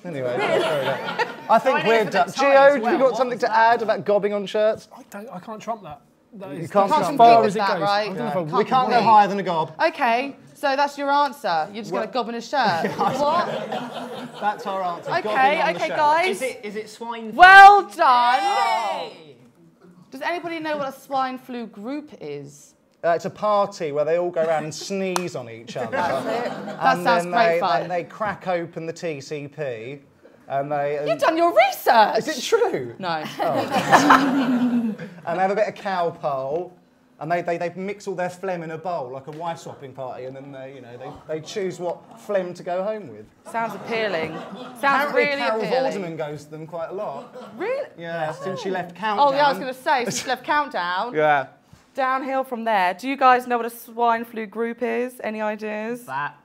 Anyway, I think we're done. Gio, have you got something to add about gobbing on shirts? I can't trump that. You can't as far as it goes. Right? We can't go higher than a gob. Okay, so that's your answer. You're just going to gob in a shirt. What? That's our answer. Okay, guys. Is it swine flu? Well done. Yay. Does anybody know what a swine flu group is? It's a party where they all go around and sneeze on each other. That's it. That sounds great fun. They crack open the TCP. And You've done your research! Is it true? No. Oh. And they have a bit of cowpole, and they mix all their phlegm in a bowl, like a wife swapping party, and then they choose what phlegm to go home with. Sounds appealing. Sounds Apparently really Carol appealing. Vorderman goes to them quite a lot. Really? Yeah, since she left Countdown. Oh yeah, I was going to say, since she left Countdown. Yeah. Downhill from there. Do you guys know what a swine flu group is? Any ideas? That.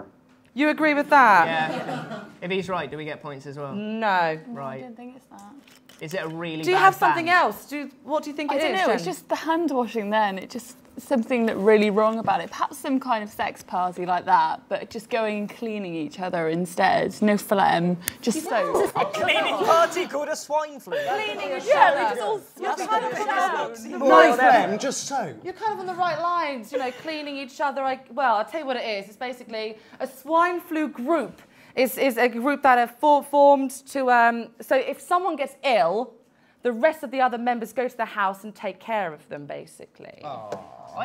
You agree with that? Yeah. If he's right, do we get points as well? No. Right. I don't think it's that. Is it a really bad Do you have band? something else? What do you think it is? I don't know, Jen? it's just the hand washing then. It just, something that really wrong about it. Perhaps some kind of sex party like that, but just going and cleaning each other instead. No phlegm, just soap. A cleaning party called a swine flu. Cleaning each Yeah, other. we just all No phlegm, just soap. You're kind of on the right lines, you know, cleaning each other. Well, I'll tell you what it is. It's basically a swine flu group. Is a group that are formed to, so if someone gets ill, the rest of the other members go to the house and take care of them, basically.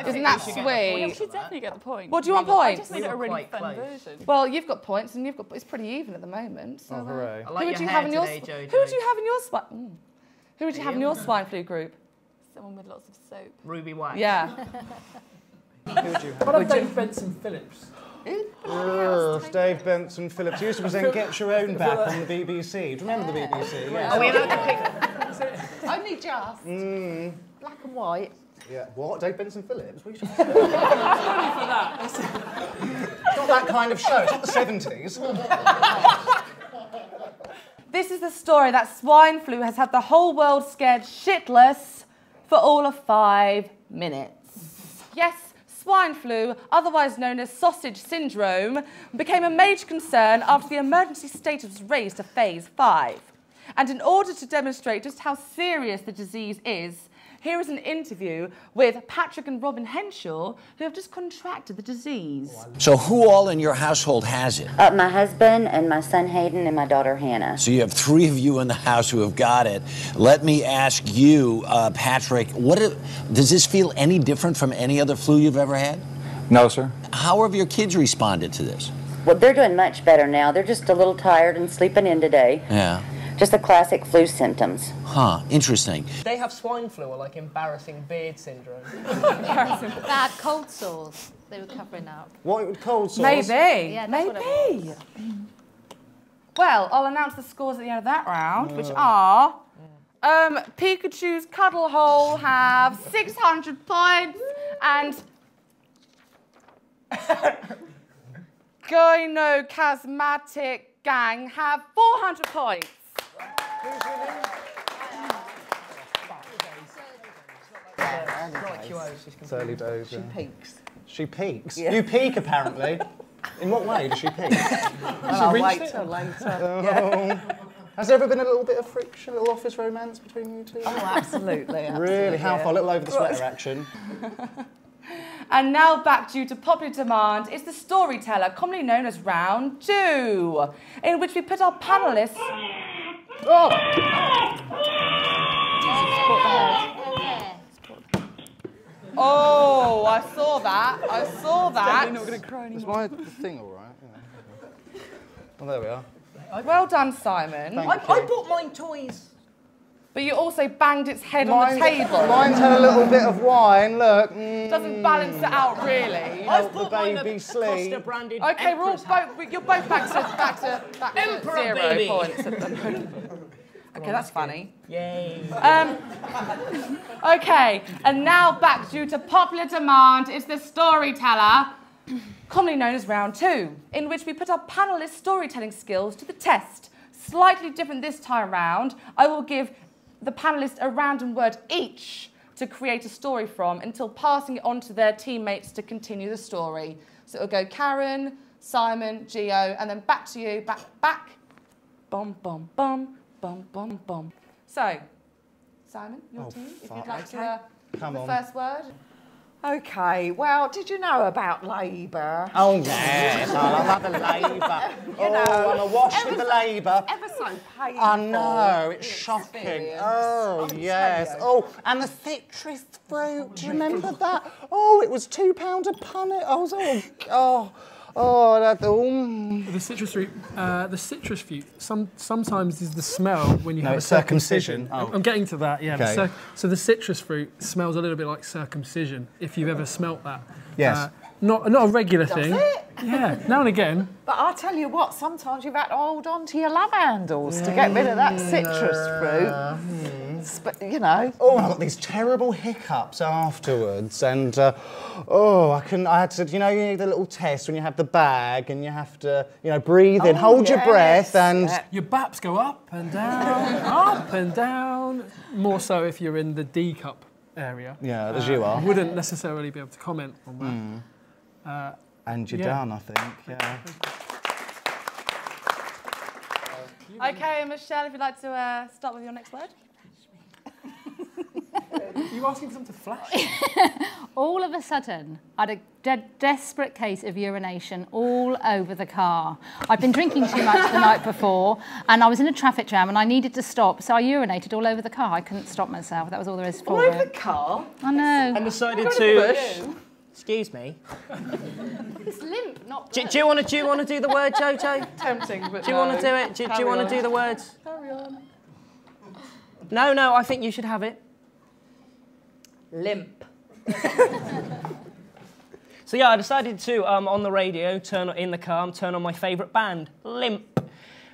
Isn't that sweet? We should definitely get the point. What do you want points? I just made it a really fun version. Well, you've got points, and it's pretty even at the moment. So, oh, hooray. I like who would your you hair have in your today, Jojo. Who would you have in your swine? Who would you have in your swine flu group? Someone with lots of soap. Ruby Wax. Yeah. Who would you have? What about Dave Benson Phillips? Dave Benson Phillips. He used to present Get Your Own Back on the BBC. Do you remember the BBC? Yeah. Are we allowed to pick? Only just. Black and white. Yeah. What? Dave Benson Phillips? What are you talking about? It's not that kind of show. It's not the 70s. This is the story that swine flu has had the whole world scared shitless for all of 5 minutes. Yes, swine flu, otherwise known as sausage syndrome, became a major concern after the emergency status was raised to phase 5. And in order to demonstrate just how serious the disease is, here is an interview with Patrick and Robin Henshaw, who have just contracted the disease. So who all in your household has it? My husband and my son Hayden and my daughter Hannah. So you have 3 of you in the house who have got it. Let me ask you, Patrick, does this feel any different from any other flu you've ever had? No, sir. How have your kids responded to this? Well, they're doing much better now. They're just a little tired and sleeping in today. Yeah. Just the classic flu symptoms. Huh, interesting. They have swine flu or like embarrassing beard syndrome. Bad cold sores they were covering up. What, cold sores? Maybe. Yeah, that's what it Maybe. Well, I'll announce the scores at the end of that round, which are... Pikachu's Cuddle Hole have 600 points, and... Gynocasmatic Gang have 400 points. It's early days. She peaks. She peaks? Yeah. You peak, apparently. In what way does she peak? I'll wait till later. Yeah. Has there ever been a little bit of friction, a little office romance between you two? Oh, absolutely. Really? How far? A little over the sweater action. And now back due to popular demand is the storyteller, commonly known as round 2, in which we put our panellists... Oh! Oh, I saw that. I saw that. You're not going to cry anymore. Is my thing all right? Yeah. Well, there we are. Well done, Simon. I bought mine toys. But you also banged its head on the table. Mine's had a little bit of wine, look. Doesn't balance it out, really. I've the bought mine baby a sleep. Costa branded. Okay, we're all you're both back to Emperor 0 baby. points at the moment. Okay, that's funny. Yay. Okay, and now back due to popular demand is the storyteller, commonly known as round 2, in which we put our panellists' storytelling skills to the test. Slightly different this time round. I will give the panellists a random word each to create a story from until passing it on to their teammates to continue the story. So it'll go Karen, Simon, Gio, and then back to you, back, bum, bum, bum, bum, bum, bum. So, Simon, your team, if you'd like to the first word. Okay, well, did you know about Labour? Oh, yes, I love the Labour. I'm awash with the Labour. Ever so painful. I know, it's shocking. Experience. Oh, yes. Oh, and the citrus fruit, do you remember that? Oh, it was £2 a punnet. I was, The citrus fruit. The citrus fruit. Sometimes is the smell when you have a circumcision. Oh. I'm getting to that. Yeah. Okay. So the citrus fruit smells a little bit like circumcision. If you've ever smelt that. Yes. Not a regular thing. Does it? Yeah. Now and again. But I'll tell you what, sometimes you've had to hold on to your love handles to get rid of that citrus fruit. But, you know. Oh, I got these terrible hiccups afterwards, and I had to, you need the little test when you have the bag, and you have to, breathe in, hold your breath, and your baps go up and down, up and down. More so if you're in the D cup area. Yeah, as you are. Wouldn't necessarily be able to comment on that. And you're done, I think. Yeah. Okay, Michelle, if you'd like to start with your next word. Are you asking for them to flash? All of a sudden, I had a desperate case of urination all over the car. I'd been drinking too much the night before, and I was in a traffic jam, and I needed to stop, so I urinated all over the car. I couldn't stop myself. That was all there is for All it. over the car? I know. And decided to... Excuse me. It's limp, not Do you want to do the word, Jojo? Tempting, but Do you want to do it? Do you want to do the words? Carry on. No, I think you should have it. Limp. So yeah, I decided to, on the radio, turn on my favourite band, Limp,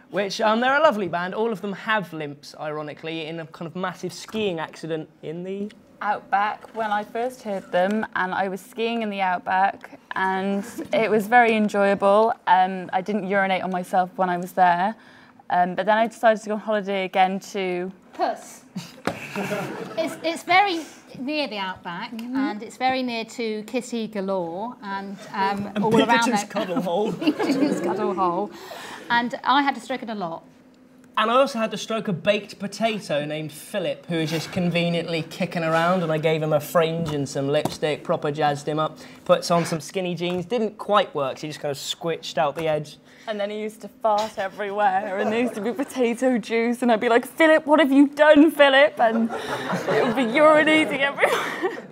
which they're a lovely band. All of them have limps, ironically, in a kind of massive skiing accident in the Outback when I first heard them, and I was skiing in the Outback, and it was very enjoyable. I didn't urinate on myself when I was there, but then I decided to go on holiday again to Puss. It's very near the Outback, and it's very near to Kissy Galore, and all around there. Cuddle Hole. Pinkerton's Cuddle Hole. And I had to stroke it a lot. And I also had to stroke a baked potato named Philip, who was just conveniently kicking around, and I gave him a fringe and some lipstick, proper jazzed him up, puts on some skinny jeans. Didn't quite work, so he just kind of squished out the edge. And then he used to fart everywhere, and there used to be potato juice, and I'd be like, Philip, what have you done, Philip? And it would be urinating everywhere.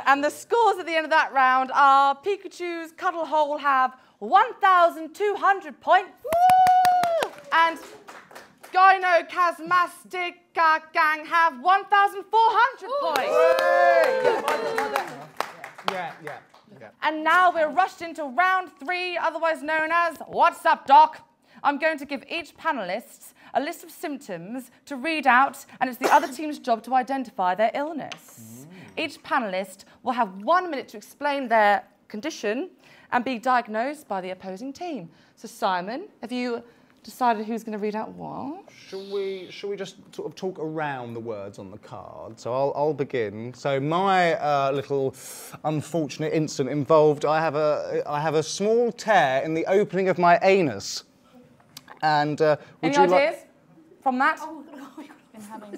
And the scores at the end of that round are Pikachu's Cuddle Hole have 1,200 points. Woo! And Gynochasmastic Gang have 1,400 points. Yeah. And now we're rushed into round 3, otherwise known as What's Up, Doc? I'm going to give each panellist a list of symptoms to read out, and it's the other team's job to identify their illness. Each panellist will have 1 minute to explain their condition and be diagnosed by the opposing team. So, Simon, have you decided who's going to read out what? Shall we just sort of talk around the words on the card? So I'll begin. So my little unfortunate incident involved I have a small tear in the opening of my anus. And would Any you ideas from that?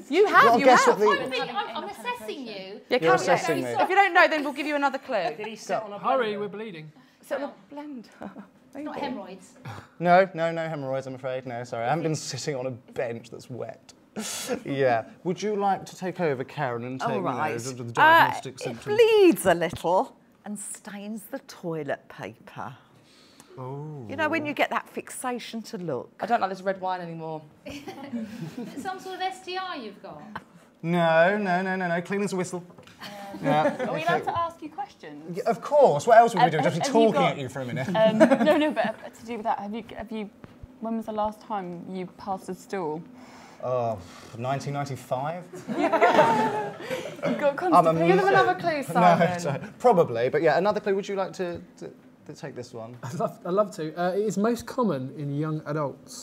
You have. Well, You guess have. what I'm assessing you. You're assessing me. If you don't know, then we'll give you another clue. Did he sit on a Hurry, we're bleeding. Sit on a blender. Not hemorrhoids. No hemorrhoids, I'm afraid. No, sorry. I haven't been sitting on a bench that's wet. Yeah. Would you like to take over, Karen, and take the diagnostic It symptoms? bleeds a little and stains the toilet paper. Oh. You know when you get that fixation to look? I don't like this red wine anymore. Some sort of STI you've got? No. Clean as a whistle. Yeah. Are we allowed to ask you questions? Of course. What else would we do? Just be have you talking got- at you for a minute. No, but to do with that, have you? When was the last time you passed a stool? Oh, 1995? You've got Give them another clue, Simon. No, sorry. Probably, but yeah, another clue. Would you like to take this one? I'd love to. It is most common in young adults.